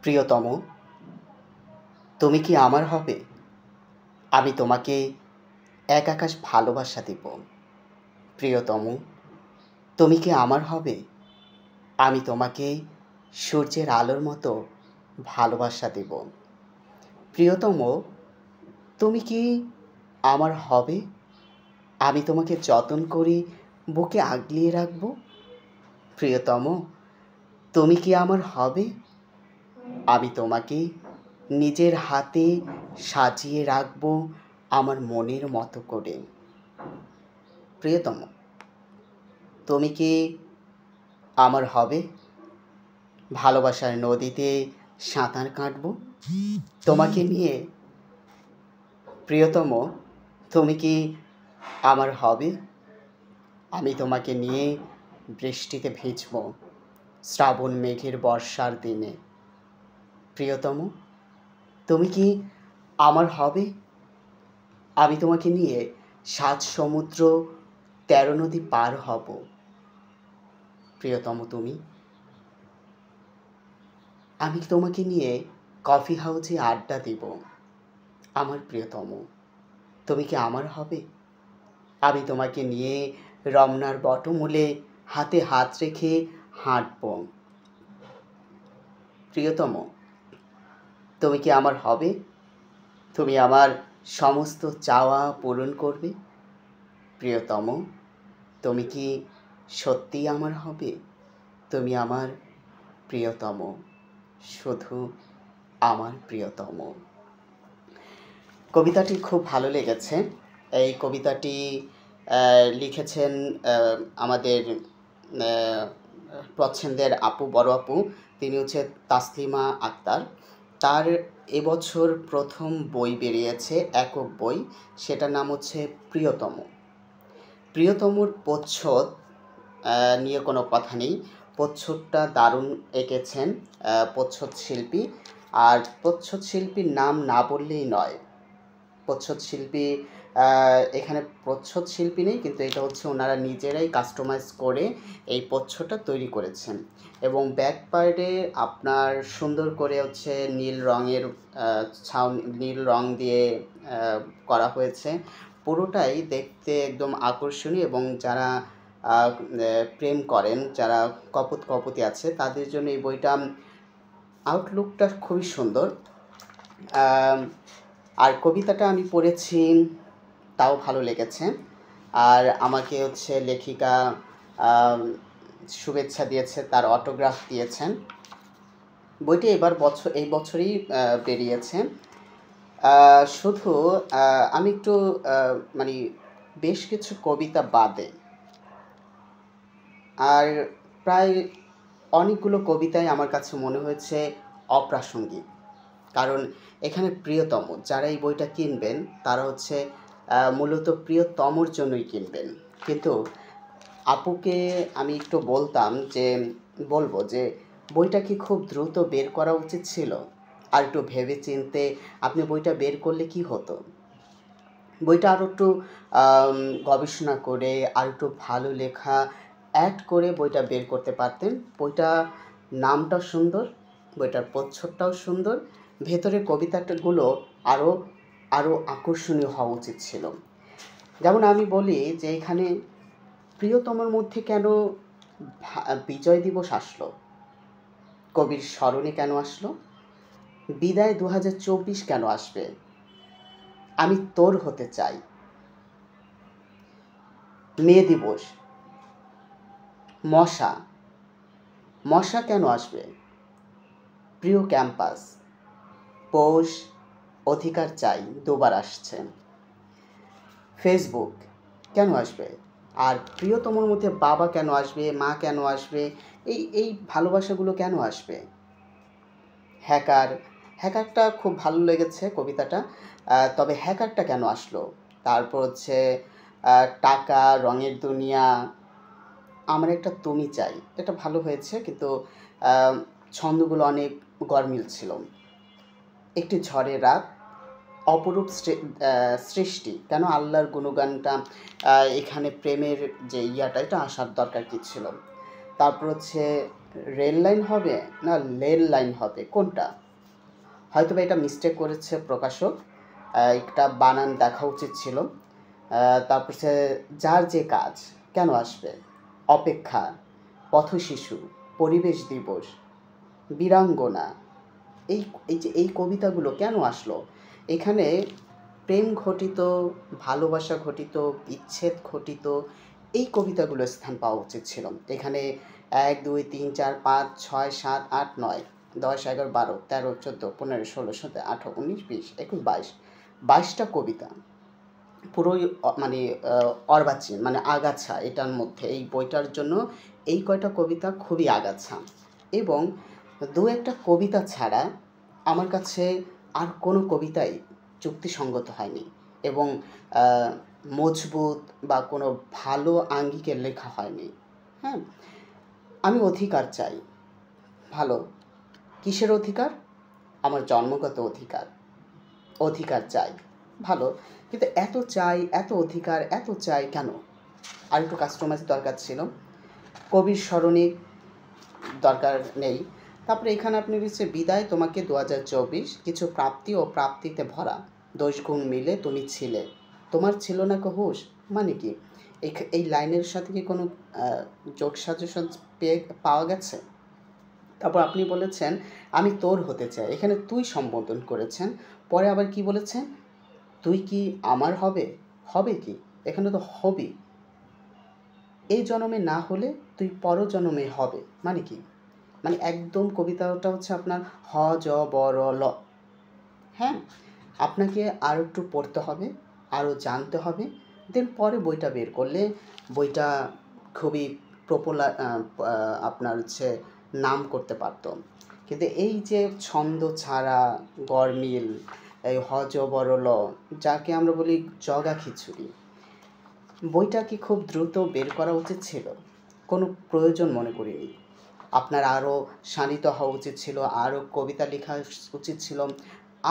প্রিয়তম, তুমি কি আমার হবে? আমি তোমাকে এক আকাশ ভালোবাসা দিব। প্রিয়তম, তুমি কি আমার হবে? আমি তোমাকে সূর্যের আলোর মতো ভালোবাসা দেব। প্রিয়তম, তুমি কি আমার হবে? আমি তোমাকে যতন করে বুকে আগলিয়ে রাখব। প্রিয়তম, তুমি কি আমার হবে? আমি তোমাকে নিজের হাতে সাজিয়ে রাখব আমার মনের মতো করে। প্রিয়তম, তুমি কি আমার হবে? ভালোবাসার নদীতে সাঁতার কাটব তোমাকে নিয়ে। প্রিয়তম, তুমি কি আমার হবে? আমি তোমাকে নিয়ে বৃষ্টিতে ভিজব শ্রাবণ মেঘের বর্ষার দিনে। প্রিয়তম, তুমি কি আমার হবে? আমি তোমাকে নিয়ে ৭ সমুদ্র ১৩ নদী পার হব। প্রিয়তম, আমি তোমাকে নিয়ে কফি হাউসে আড্ডা দিব। আমার প্রিয়তম, তুমি কি আমার হবে? আমি তোমাকে নিয়ে রমনার বটমূলে হাতে হাত রেখে হাঁটব। প্রিয়তম, তুমি কি আমার হবে? তুমি আমার সমস্ত চাওয়া পূরণ করবে। প্রিয়তম, তুমি কি সত্যিই আমার হবে? তুমি আমার প্রিয়তম, শুধু আমার প্রিয়তম। কবিতাটি খুব ভালো লেগেছে। এই কবিতাটি লিখেছেন আমাদের পছন্দের আপু, বড় আপু। তিনি হচ্ছে তাসলিমা আক্তার। তার এবছর প্রথম বই বেরিয়েছে, একক বই। সেটার নাম হচ্ছে প্রিয়তম। প্রিয়তমর প্রচ্ছদ নিয়ে কোনো কথা নেই। প্রচ্ছদটা দারুণ এঁকেছেন প্রচ্ছদ শিল্পী। আর প্রচ্ছদ শিল্পীর নাম না বললেই নয়। প্রচ্ছদ শিল্পী এখানে প্রচ্ছদ শিল্পী নেই, কিন্তু এটা হচ্ছে ওনারা নিজেরাই কাস্টমাইজ করে এই প্রচ্ছদটা তৈরি করেছেন। এবং ব্যাক পার্টে আপনার সুন্দর করে হচ্ছে নীল রং দিয়ে করা হয়েছে। পুরোটাই দেখতে একদম আকর্ষণীয়, এবং যারা প্রেম করেন, যারা কপতি আছে, তাদের জন্য এই বইটা আউটলুকটা খুবই সুন্দর। আর কবিতাটা আমি পড়েছি, তাও ভালো লেগেছে। আর আমাকে হচ্ছে লেখিকা শুভেচ্ছা দিয়েছে, তার অটোগ্রাফ দিয়েছেন। বইটি এই বছরই বেরিয়েছে। শুধু আমি একটু মানে বেশ কিছু কবিতা বাদে আর প্রায় অনেকগুলো কবিতাই আমার কাছে মনে হয়েছে অপ্রাসঙ্গিক। কারণ এখানে প্রিয়তম, যারা এই বইটা কিনবেন তারা হচ্ছে মূলত প্রিয়তমর জন্যই কিনবেন। কিন্তু আপুকে আমি একটু বলবো যে বইটা কি খুব দ্রুত বের করা উচিত ছিল? আর একটু ভেবে চিন্তে আপনি বইটা বের করলে কি হতো? বইটা আরও একটু গবেষণা করে আর একটু ভালো লেখা অ্যাড করে বইটা বের করতে পারতেন। বইটা নামটা সুন্দর, বইটার প্রচ্ছদটাও সুন্দর, ভেতরের কবিতাগুলো আরও আকর্ষণীয় হওয়া উচিত ছিল। যেমন আমি বলি যে এখানে প্রিয়তমের মধ্যে কেন বিজয় দিবস আসলো? কবির স্মরণে কেন আসলো? বিদায় 2024 কেন আসবে? আমি তোর হতে চাই। মে দিবস, মশা কেন আসবে? প্রিয় ক্যাম্পাস, পৌষ, অধিকার চাই দুবার আসছে। ফেসবুক কেন আসবে? আর প্রিয়তমর মধ্যে বাবা কেন আসবে, মা কেন আসবে, এই ভালোবাসাগুলো কেন আসবে? হ্যাকারটা খুব ভালো লেগেছে কবিতাটা। তবে হ্যাকারটা কেন আসলো? তারপর হচ্ছে টাকা, রঙের দুনিয়া, আমার একটা তুমি চাই, এটা ভালো হয়েছে, কিন্তু ছন্দগুলো অনেক গরমিল ছিল। একটি ঝড়ের রাত, অপরূপ সৃষ্টি, কেন আল্লাহর গুণগানটা এখানে প্রেমের যে এটা আসার দরকার কী ছিল? তারপর হচ্ছে রেল লাইন হবে না লেল লাইন হবে, কোনটা? হয়তো বা এটা মিস্টেক করেছে প্রকাশক, একটা বানান দেখা উচিত ছিল। তারপর সে যার যে কাজ, কেন আসবে, অপেক্ষা, পথশিশু, পরিবেশ দিবস, বীরাঙ্গনা, এই এই যে এই কবিতাগুলো কেন আসলো? এখানে প্রেম ঘটিত, ভালোবাসা ঘটিত, বিচ্ছেদ ঘটিত এই কবিতাগুলো স্থান পাওয়া উচিত ছিল। এখানে ১ ২ ৩ ৪ ৫ ৬ ৭ ৮ ৯ ১০ ১১ ১২ ১৩ ১৪ ১৫ ১৬ ১৭ ১৮ ১৯ ২০ ২১ ২২ ২২টা কবিতা পুরোই মানে অর্বাচীন, মানে আগাছা এটার মধ্যে। এই বইটার জন্য এই কয়টা কবিতা খুবই আগাছা, এবং দু একটা কবিতা ছাড়া আমার কাছে আর কোনো কবিতাই যুক্তিসঙ্গত হয়নি, এবং মজবুত বা কোনো ভালো আঙ্গিকে লেখা হয়নি। হ্যাঁ, আমি অধিকার চাই। ভালো, কিসের অধিকার? আমার জন্মগত অধিকার, অধিকার চাই, ভালো, কিন্তু এত চাই, এত অধিকার, এত চাই কেন? আর একটু কাস্টমাইজ দরকার ছিল, কবির স্মরণে দরকার নেই। তারপরে এখানে আপনি লিখছে বিদায় তোমাকে ২০২৪, কিছু প্রাপ্তি ও প্রাপ্তিতে ভরা, দোষ গুণ মিলে তুমি ছিলে, তোমার ছিল না কো হুঁশ, মানে কি? এই লাইনের সাথে কি কোনো যোগ সাজেশন পাওয়া গেছে? তারপর আপনি বলেছেন আমি তোর হতে চাই, এখানে তুই সম্বোধন করেছেন, পরে আবার কি বলেছেন? তুই কি আমার হবে, হবে কি? এখানে তো হবি, এই জন্মে না হলে তুই পরজন্মে হবে, মানে কি? মানে একদম কবিতাটা হচ্ছে আপনার হ জ ব র ল। হ্যাঁ, আপনাকে আরও একটু পড়তে হবে, আরও জানতে হবে, দেন পরে বইটা বের করলে বইটা খুবই পপুলার, আপনার হচ্ছে নাম করতে পারত। কিন্তু এই যে ছন্দ ছাড়া গরমিল, এই হ জ ব র ল, যাকে আমরা বলি জগা খিচুড়ি, বইটা কি খুব দ্রুত বের করা উচিত ছিল? কোনো প্রয়োজন মনে করিনি। আপনার আরও শানিত হওয়া উচিত ছিল, আরও কবিতা লেখা উচিত ছিল,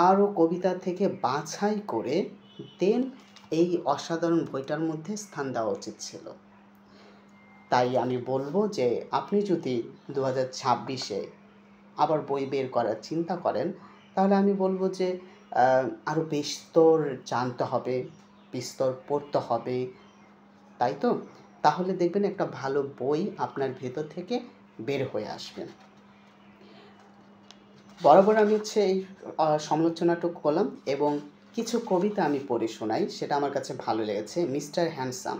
আরও কবিতা থেকে বাছাই করে দেন এই অসাধারণ বইটার মধ্যে স্থান দেওয়া উচিত ছিল। তাই আমি বলবো যে আপনি যদি 2026-এ আবার বই বের করার চিন্তা করেন, তাহলে আমি বলবো যে আরও বিস্তর জানতে হবে, বিস্তর পড়তে হবে, তাই তো? তাহলে দেখবেন একটা ভালো বই আপনার ভেতর থেকে বের হয়ে আসবে। বরাবর আমি হচ্ছে এই সমালোচনাটুকু করলাম, এবং কিছু কবিতা আমি পড়ে শোনাই, সেটা আমার কাছে ভালো লেগেছে। মিস্টার হ্যান্ডসাম,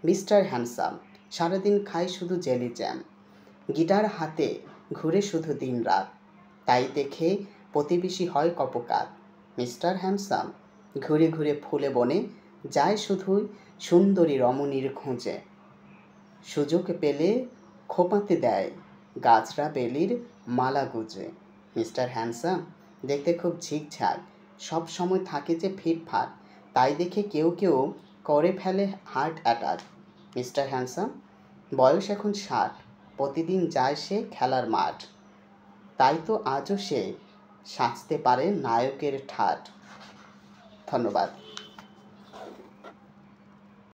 মিস্টার হ্যান্ডসাম, সারাদিন খাই শুধু জেলি জ্যাম, গিটার হাতে ঘুরে শুধু দিন রাত, তাই দেখে প্রতিবেশী হয় কপকাত। মিস্টার হ্যান্ডসাম ঘুরে ঘুরে ফুলে বনে যায় শুধুই সুন্দরী রমণীর খোঁজে, সুযোগ পেলে খোপাতে দেয় গাছরা বেলির মালা গুজে। মিস্টার হ্যান্ডসাম দেখতে খুব ঝিকঝাক, সব সময় থাকে যে ফিটফাট, তাই দেখে কেউ কেউ করে ফেলে হার্ট অ্যাটাক। মিস্টার হ্যান্ডসাম বয়স এখন 60, প্রতিদিন যায় সে খেলার মাঠ, তাই তো আজও সে সাজতে পারে নায়কের ঠাট। ধন্যবাদ।